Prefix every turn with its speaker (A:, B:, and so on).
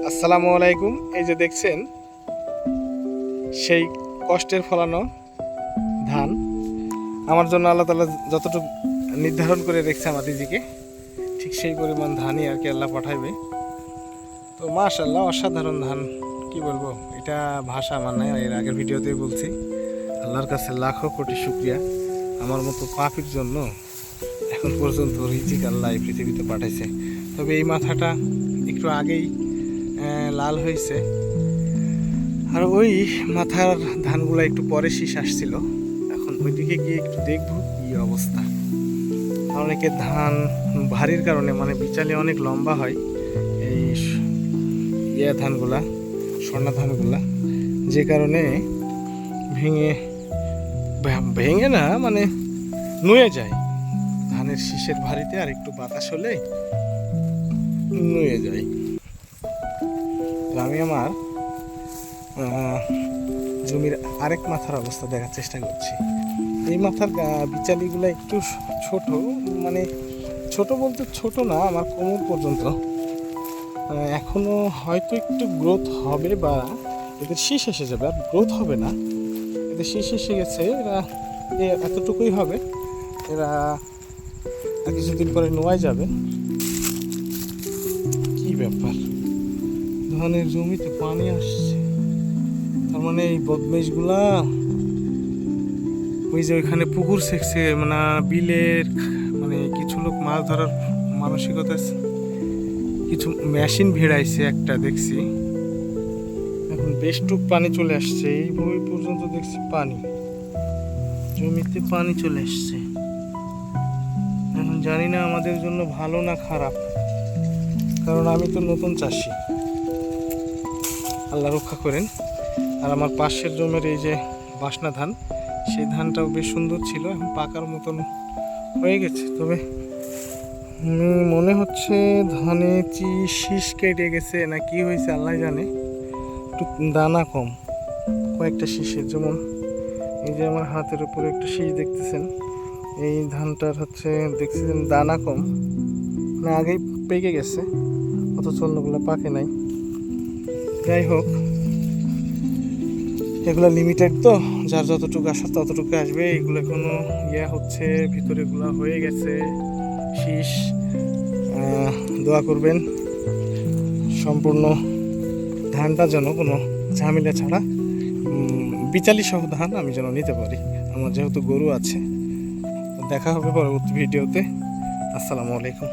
A: আসসালামু আলাইকুম। এই যে দেখছেন সেই কষ্টের ফলানো ধান, আমার জন্য আল্লাহ তাআলা যতটুকু নির্ধারণ করে রেখেছে আমার রিজিকে, ঠিক সেই পরিমাণ ধানই আর কি আল্লাহ পাঠাইবে। তো মাশাআল্লাহ, অসাধারণ ধান, কি বলবো, এটা ভাষা আমার নাই। এর আগের ভিডিওতেই বলছি, আল্লাহর কাছে লাখো কোটি শুকরিয়া আমার মতো পাপির জন্য এখন পর্যন্ত রিজিক আল্লাহ এই পৃথিবীতে পাঠাইছে। তবে এই মাথাটা একটু আগেই লাল হয়েছে, আর ওই মাথার ধানগুলো একটু পরে শীষ আসছিল। এখন ওইদিকে গিয়ে একটু দেখবো কি অবস্থা। অনেকে ধান ভারীর কারণে, মানে বিচালে অনেক লম্বা হয় এই ধানগুলা, স্বর্ণা ধানগুলা, যে কারণে ভেঙে ভেঙে না, মানে নুয়ে যায়। ধানের শীষের ভারিতে আর একটু বাতাস হলে নুয়ে যায়। আমি আমার জমির আরেক মাথার অবস্থা দেখার চেষ্টা করছি। এই মাথার বিচালিগুলো একটু ছোট, মানে ছোট বলতে ছোট না, আমার কোমর পর্যন্ত। এখনো হয়তো একটু গ্রোথ হবে, বা এদের শীষ এসে যাবে, আর গ্রোথ হবে না। এদের শীষ এসে গেছে, এরা এতটুকুই হবে। এরা আর কিছুদিন পরে নোয়ায় যাবে। কি ব্যাপার, ধানের জমিতে পানি আসছে, তার মানে এই বদমেশগুলা ওই যে ওইখানে পুকুর সেকছে, মানে বিলের, মানে কিছু লোক মাছ ধরার মানসিকতা, কিছু মেশিন ভিড়াইছে একটা দেখছি। এখন বেশটুক পানি চলে আসছে, এই বই পর্যন্ত দেখছি পানি, জমিতে পানি চলে আসছে। এখন জানি না আমাদের জন্য ভালো না খারাপ, কারণ আমি তো নতুন চাষি, আল্লাহ রক্ষা করেন। আর আমার পাশের জমির এই যে বাসনা ধান, সেই ধানটাও বেশ সুন্দর ছিল, এখন পাকার মতন হয়ে গেছে। তবে মনে হচ্ছে ধানে শীষ কেটে গেছে না কি হয়েছে আল্লাহ জানে, একটু দানা কম কয়েকটা শীষের। যেমন এই যে আমার হাতের উপরে একটা শীষ দেখতেছেন, এই ধানটার হচ্ছে দেখতেছেন দানা কম, মানে আগেই পেকে গেছে, অথচ অন্যগুলো পাকে নাই। যাই হোক, এগুলো লিমিটেড, তো যার যতটুকু আসার ততটুকু আসবে। এগুলো কোনো হচ্ছে, ভিতরে এগুলো হয়ে গেছে শীষ। দোয়া করবেন সম্পূর্ণ ধানটা যেন কোনো ঝামেলা ছাড়া, বিচালি সহ ধান আমি যেন নিতে পারি। আমার যেহেতু গরু আছে। দেখা হবে পরবর্তী ভিডিওতে। আসসালামু আলাইকুম।